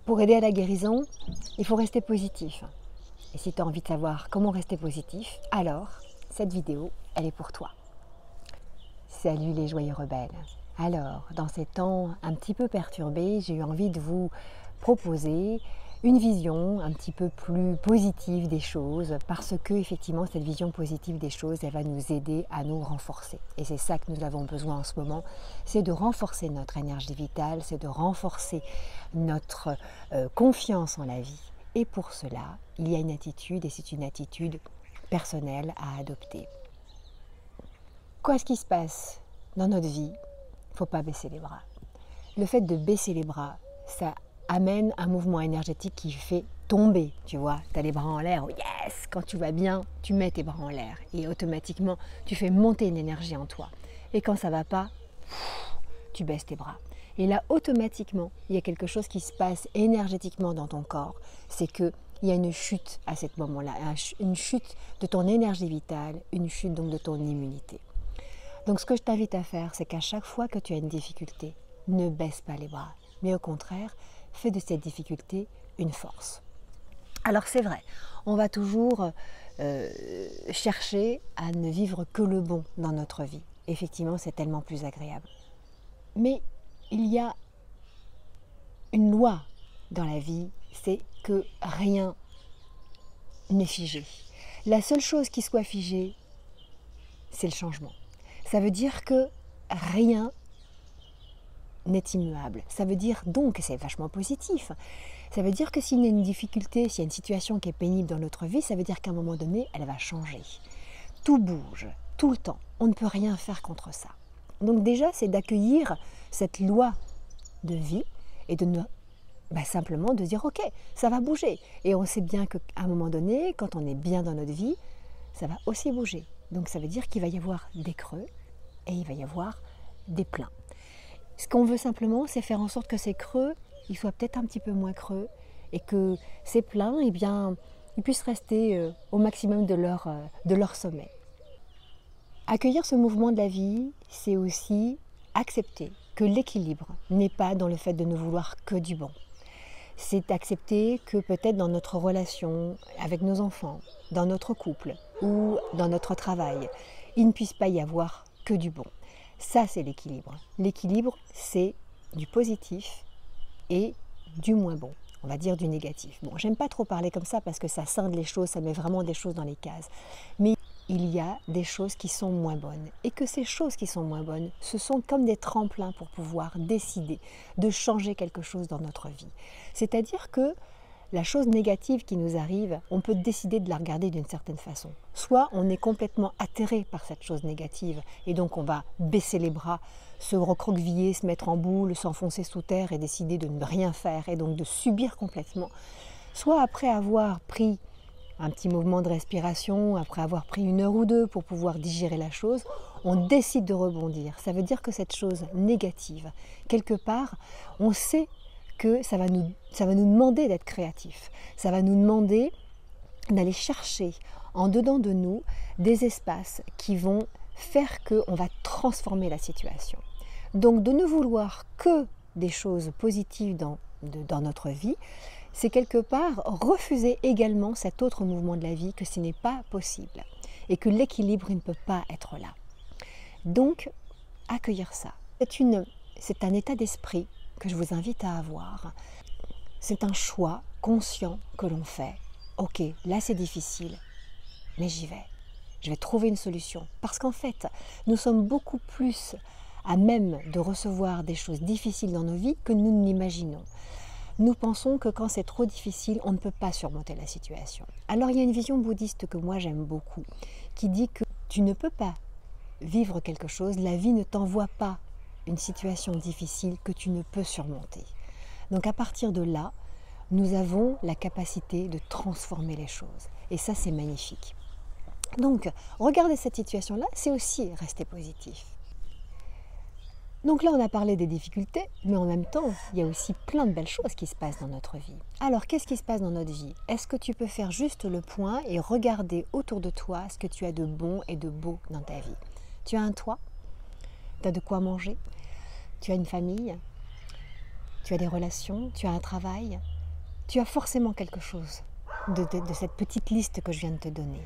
Pour aider à la guérison, il faut rester positif. Et si tu as envie de savoir comment rester positif, alors cette vidéo, elle est pour toi. Salut les joyeux rebelles. Alors, dans ces temps un petit peu perturbés, j'ai eu envie de vous proposer une vision un petit peu plus positive des choses, parce que effectivement cette vision positive des choses, elle va nous aider à nous renforcer. Et c'est ça que nous avons besoin en ce moment, c'est de renforcer notre énergie vitale, c'est de renforcer notre confiance en la vie. Et pour cela, il y a une attitude, et c'est une attitude personnelle à adopter. Qu'est-ce qui se passe dans notre vie? Il ne faut pas baisser les bras. Le fait de baisser les bras, ça amène un mouvement énergétique qui fait tomber, tu vois. Tu as les bras en l'air, oh yes! Quand tu vas bien, tu mets tes bras en l'air et automatiquement, tu fais monter une énergie en toi. Et quand ça ne va pas, tu baisses tes bras. Et là, automatiquement, il y a quelque chose qui se passe énergétiquement dans ton corps. C'est qu'il y a une chute à ce moment-là, une chute de ton énergie vitale, une chute donc de ton immunité. Donc ce que je t'invite à faire, c'est qu'à chaque fois que tu as une difficulté, ne baisse pas les bras, mais au contraire, fais de cette difficulté une force. Alors c'est vrai, on va toujours chercher à ne vivre que le bon dans notre vie. Effectivement, c'est tellement plus agréable. Mais il y a une loi dans la vie, c'est que rien n'est figé. La seule chose qui soit figée, c'est le changement. Ça veut dire que rien n'est immuable. Ça veut dire donc que c'est vachement positif. Ça veut dire que s'il y a une difficulté, s'il y a une situation qui est pénible dans notre vie, ça veut dire qu'à un moment donné, elle va changer. Tout bouge, tout le temps. On ne peut rien faire contre ça. Donc déjà, c'est d'accueillir cette loi de vie et de simplement de dire ok, ça va bouger. Et on sait bien qu'à un moment donné, quand on est bien dans notre vie, ça va aussi bouger. Donc ça veut dire qu'il va y avoir des creux et il va y avoir des pleins. Ce qu'on veut simplement, c'est faire en sorte que ces creux, ils soient peut-être un petit peu moins creux et que ces pleins, eh bien, ils puissent rester au maximum de leur sommet. Accueillir ce mouvement de la vie, c'est aussi accepter que l'équilibre n'est pas dans le fait de ne vouloir que du bon. C'est accepter que peut-être dans notre relation avec nos enfants, dans notre couple ou dans notre travail, il ne puisse pas y avoir que du bon. Ça, c'est l'équilibre. L'équilibre, c'est du positif et du moins bon. On va dire du négatif. Bon, j'aime pas trop parler comme ça parce que ça scinde les choses, ça met vraiment des choses dans les cases. Mais il y a des choses qui sont moins bonnes. Et que ces choses qui sont moins bonnes, ce sont comme des tremplins pour pouvoir décider de changer quelque chose dans notre vie. C'est-à-dire que la chose négative qui nous arrive, on peut décider de la regarder d'une certaine façon. Soit on est complètement atterré par cette chose négative et donc on va baisser les bras, se recroqueviller, se mettre en boule, s'enfoncer sous terre et décider de ne rien faire et donc de subir complètement. Soit après avoir pris un petit mouvement de respiration, après avoir pris 1 heure ou 2 pour pouvoir digérer la chose, on décide de rebondir. Ça veut dire que cette chose négative, quelque part, on sait que ça va nous demander d'être créatif. Ça va nous demander d'aller chercher en dedans de nous des espaces qui vont faire qu'on va transformer la situation. Donc de ne vouloir que des choses positives dans notre vie, c'est quelque part refuser également cet autre mouvement de la vie, que ce n'est pas possible et que l'équilibre ne peut pas être là. Donc, accueillir ça. C'est un état d'esprit que je vous invite à avoir. C'est un choix conscient que l'on fait. Ok, là c'est difficile, mais j'y vais. Je vais trouver une solution. Parce qu'en fait, nous sommes beaucoup plus à même de recevoir des choses difficiles dans nos vies que nous ne l'imaginons. Nous pensons que quand c'est trop difficile, on ne peut pas surmonter la situation. Alors il y a une vision bouddhiste que moi j'aime beaucoup, qui dit que tu ne peux pas vivre quelque chose, la vie ne t'envoie pas une situation difficile que tu ne peux surmonter. Donc à partir de là, nous avons la capacité de transformer les choses. Et ça, c'est magnifique. Donc, regarder cette situation-là, c'est aussi rester positif. Donc là, on a parlé des difficultés, mais en même temps, il y a aussi plein de belles choses qui se passent dans notre vie. Alors, qu'est-ce qui se passe dans notre vie? Est-ce que tu peux faire juste le point et regarder autour de toi ce que tu as de bon et de beau dans ta vie? Tu as un toit? Tu as de quoi manger? Tu as une famille? Tu as des relations? Tu as un travail? tu as forcément quelque chose de cette petite liste que je viens de te donner.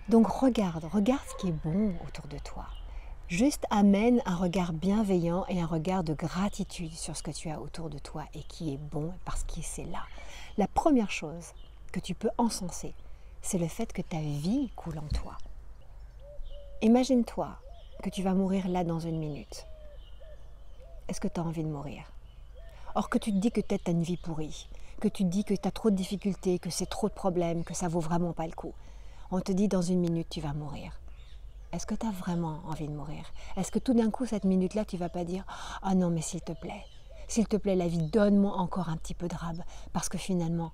Donc regarde ce qui est bon autour de toi. Juste amène un regard bienveillant et un regard de gratitude sur ce que tu as autour de toi et qui est bon parce que c'est là. La première chose que tu peux encenser, c'est le fait que ta vie coule en toi. Imagine-toi que tu vas mourir là dans 1 minute. Est-ce que tu as envie de mourir? Or que tu te dis que peut-être tu as une vie pourrie, que tu te dis que tu as trop de difficultés, que c'est trop de problèmes, que ça vaut vraiment pas le coup. On te dit dans 1 minute tu vas mourir. Est-ce que tu as vraiment envie de mourir? Est-ce que tout d'un coup, cette minute-là, tu ne vas pas dire « Ah non, mais s'il te plaît, la vie, donne-moi encore un petit peu de rab, parce que finalement,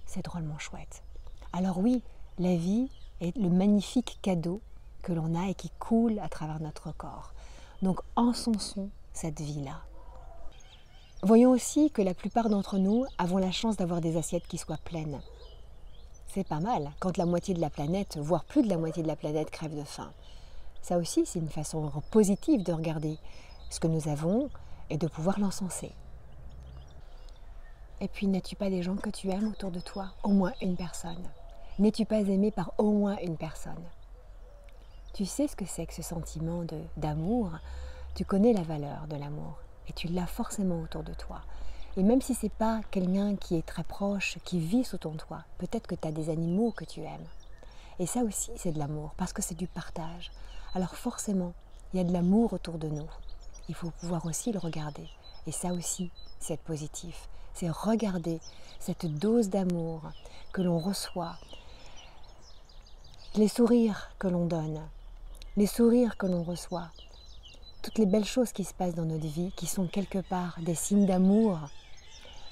c'est drôlement chouette. » Alors oui, la vie est le magnifique cadeau que l'on a et qui coule à travers notre corps. Donc, encensons cette vie-là. Voyons aussi que la plupart d'entre nous avons la chance d'avoir des assiettes qui soient pleines. C'est pas mal quand la moitié de la planète, voire plus de la moitié de la planète, crève de faim. Ça aussi, c'est une façon positive de regarder ce que nous avons et de pouvoir l'encenser. Et puis, n'es-tu pas des gens que tu aimes autour de toi? Au moins une personne. N'es-tu pas aimé par au moins une personne? Tu sais ce que c'est que ce sentiment d'amour? Tu connais la valeur de l'amour et tu l'as forcément autour de toi. Et même si ce n'est pas quelqu'un qui est très proche, qui vit sous ton toit, peut-être que tu as des animaux que tu aimes. Et ça aussi, c'est de l'amour, parce que c'est du partage. Alors forcément, il y a de l'amour autour de nous. Il faut pouvoir aussi le regarder. Et ça aussi, c'est être positif. C'est regarder cette dose d'amour que l'on reçoit, les sourires que l'on donne, les sourires que l'on reçoit, toutes les belles choses qui se passent dans notre vie, qui sont quelque part des signes d'amour.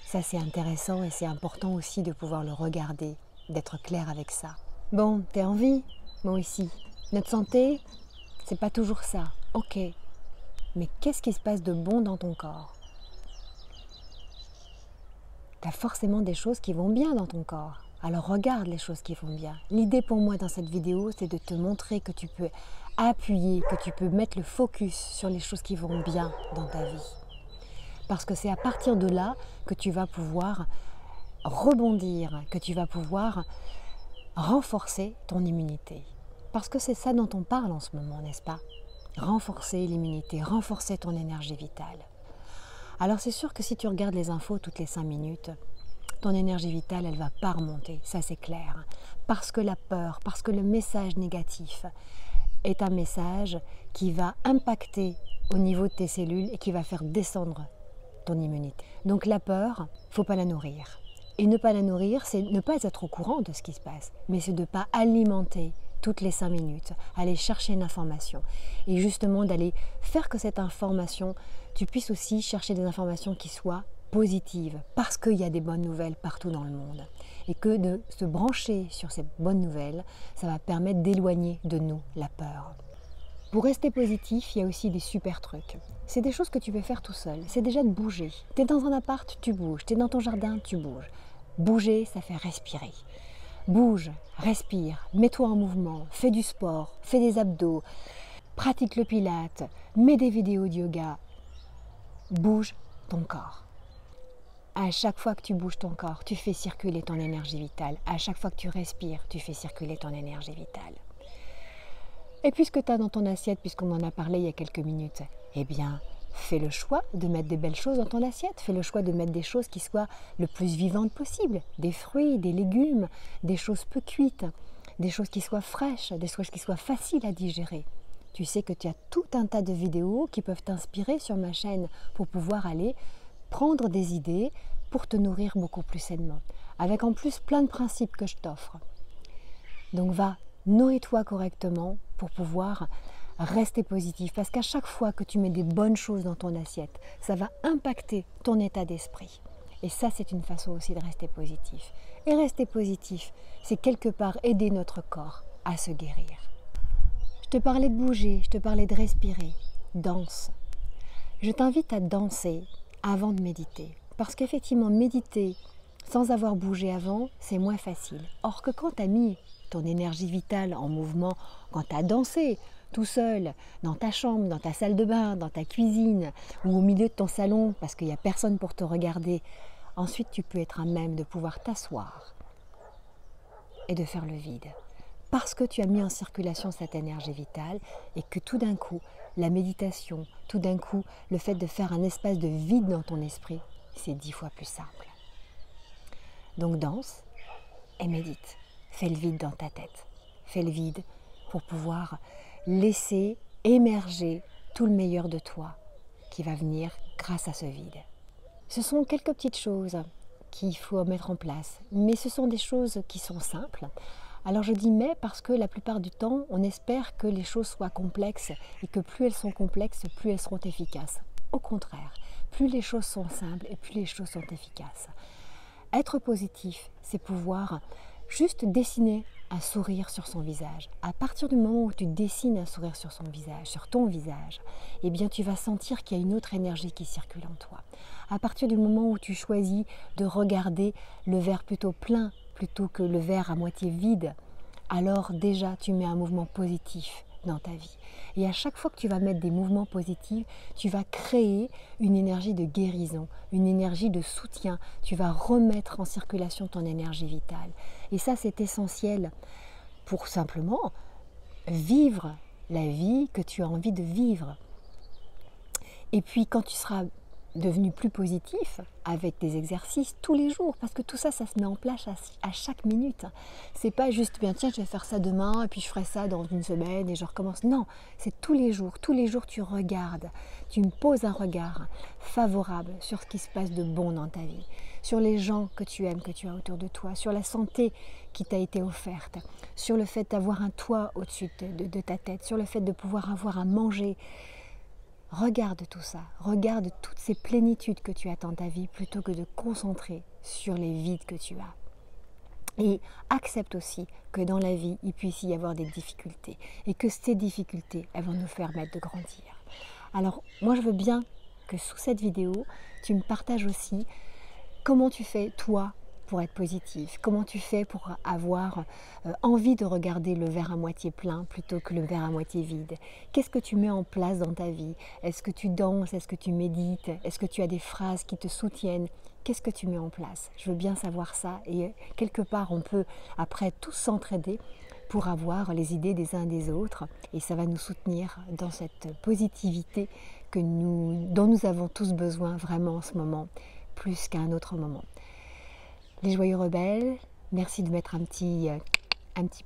Ça, c'est intéressant et c'est important aussi de pouvoir le regarder, d'être clair avec ça. Bon, t'es en vie? Moi aussi. Notre santé, c'est pas toujours ça. Ok. Mais qu'est-ce qui se passe de bon dans ton corps? T'as forcément des choses qui vont bien dans ton corps. Alors regarde les choses qui vont bien. L'idée pour moi dans cette vidéo, c'est de te montrer que tu peux appuyer, que tu peux mettre le focus sur les choses qui vont bien dans ta vie. Parce que c'est à partir de là que tu vas pouvoir rebondir, que tu vas pouvoir renforcer ton immunité. Parce que c'est ça dont on parle en ce moment, n'est-ce pas? Renforcer l'immunité, renforcer ton énergie vitale. Alors c'est sûr que si tu regardes les infos toutes les 5 minutes, ton énergie vitale, elle ne va pas remonter, ça c'est clair. Parce que la peur, parce que le message négatif est un message qui va impacter au niveau de tes cellules et qui va faire descendre ton immunité. Donc la peur, il ne faut pas la nourrir. Et ne pas la nourrir, c'est ne pas être au courant de ce qui se passe, mais c'est de ne pas alimenter toutes les 5 minutes, aller chercher une information et justement d'aller faire que cette information, tu puisses aussi chercher des informations qui soient positives, parce qu'il y a des bonnes nouvelles partout dans le monde et que de se brancher sur ces bonnes nouvelles, ça va permettre d'éloigner de nous la peur. Pour rester positif, il y a aussi des super trucs. C'est des choses que tu peux faire tout seul. C'est déjà de bouger. Tu es dans un appart, tu bouges. Tu es dans ton jardin, tu bouges. Bouger, ça fait respirer. Bouge, respire, mets-toi en mouvement, fais du sport, fais des abdos, pratique le pilate, mets des vidéos de yoga. Bouge ton corps. À chaque fois que tu bouges ton corps, tu fais circuler ton énergie vitale. À chaque fois que tu respires, tu fais circuler ton énergie vitale. Et puisque tu as dans ton assiette, puisqu'on en a parlé il y a quelques minutes, eh bien, fais le choix de mettre des belles choses dans ton assiette. Fais le choix de mettre des choses qui soient le plus vivantes possible. Des fruits, des légumes, des choses peu cuites, des choses qui soient fraîches, des choses qui soient faciles à digérer. Tu sais que tu as tout un tas de vidéos qui peuvent t'inspirer sur ma chaîne pour pouvoir aller prendre des idées pour te nourrir beaucoup plus sainement. Avec en plus plein de principes que je t'offre. Donc va, nourris-toi correctement pour pouvoir rester positif. Parce qu'à chaque fois que tu mets des bonnes choses dans ton assiette, ça va impacter ton état d'esprit. Et ça, c'est une façon aussi de rester positif. Et rester positif, c'est quelque part aider notre corps à se guérir. Je te parlais de bouger, je te parlais de respirer. Danse. Je t'invite à danser avant de méditer. Parce qu'effectivement, méditer sans avoir bougé avant, c'est moins facile. Or que quand tu as mis ton énergie vitale en mouvement, quand tu as dansé tout seul, dans ta chambre, dans ta salle de bain, dans ta cuisine ou au milieu de ton salon parce qu'il n'y a personne pour te regarder, ensuite tu peux être à même de pouvoir t'asseoir et de faire le vide. Parce que tu as mis en circulation cette énergie vitale et que tout d'un coup, la méditation, tout d'un coup, le fait de faire un espace de vide dans ton esprit, c'est 10 fois plus simple. Donc danse et médite. Fais le vide dans ta tête. Fais le vide pour pouvoir laisser émerger tout le meilleur de toi qui va venir grâce à ce vide. Ce sont quelques petites choses qu'il faut mettre en place, mais ce sont des choses qui sont simples. Alors je dis mais parce que la plupart du temps, on espère que les choses soient complexes et que plus elles sont complexes, plus elles seront efficaces. Au contraire, plus les choses sont simples et plus les choses sont efficaces. Être positif, c'est pouvoir juste dessiner un sourire sur son visage. À partir du moment où tu dessines un sourire sur son visage, sur ton visage, eh bien tu vas sentir qu'il y a une autre énergie qui circule en toi. À partir du moment où tu choisis de regarder le verre plutôt plein plutôt que le verre à moitié vide, alors déjà tu mets un mouvement positif dans ta vie. Et à chaque fois que tu vas mettre des mouvements positifs, tu vas créer une énergie de guérison, une énergie de soutien. Tu vas remettre en circulation ton énergie vitale. Et ça, c'est essentiel pour simplement vivre la vie que tu as envie de vivre. Et puis quand tu seras devenu plus positif avec des exercices tous les jours, parce que tout ça, ça se met en place à chaque minute. C'est pas juste, bien tiens, je vais faire ça demain, et puis je ferai ça dans une semaine, et je recommence. Non, c'est tous les jours tu regardes, tu me poses un regard favorable sur ce qui se passe de bon dans ta vie, sur les gens que tu aimes, que tu as autour de toi, sur la santé qui t'a été offerte, sur le fait d'avoir un toit au-dessus de ta tête, sur le fait de pouvoir avoir à manger. Regarde tout ça, regarde toutes ces plénitudes que tu as dans ta vie plutôt que de concentrer sur les vides que tu as. Et accepte aussi que dans la vie, il puisse y avoir des difficultés et que ces difficultés, elles vont nous permettre de grandir. Alors, moi je veux bien que sous cette vidéo, tu me partages aussi comment tu fais toi pour être positif, comment tu fais pour avoir envie de regarder le verre à moitié plein plutôt que le verre à moitié vide. Qu'est-ce que tu mets en place dans ta vie? Est-ce que tu danses? Est-ce que tu médites? Est-ce que tu as des phrases qui te soutiennent? Qu'est-ce que tu mets en place? Je veux bien savoir ça et quelque part on peut après tous s'entraider pour avoir les idées des uns des autres et ça va nous soutenir dans cette positivité dont nous avons tous besoin vraiment en ce moment, plus qu'à un autre moment. Les joyeux rebelles, merci de mettre un petit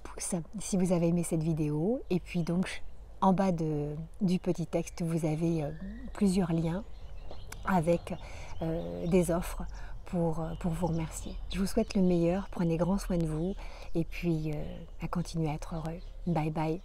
pouce si vous avez aimé cette vidéo. Et puis donc, en bas du petit texte, vous avez plusieurs liens avec des offres pour vous remercier. Je vous souhaite le meilleur, prenez grand soin de vous et puis à continuer à être heureux. Bye bye.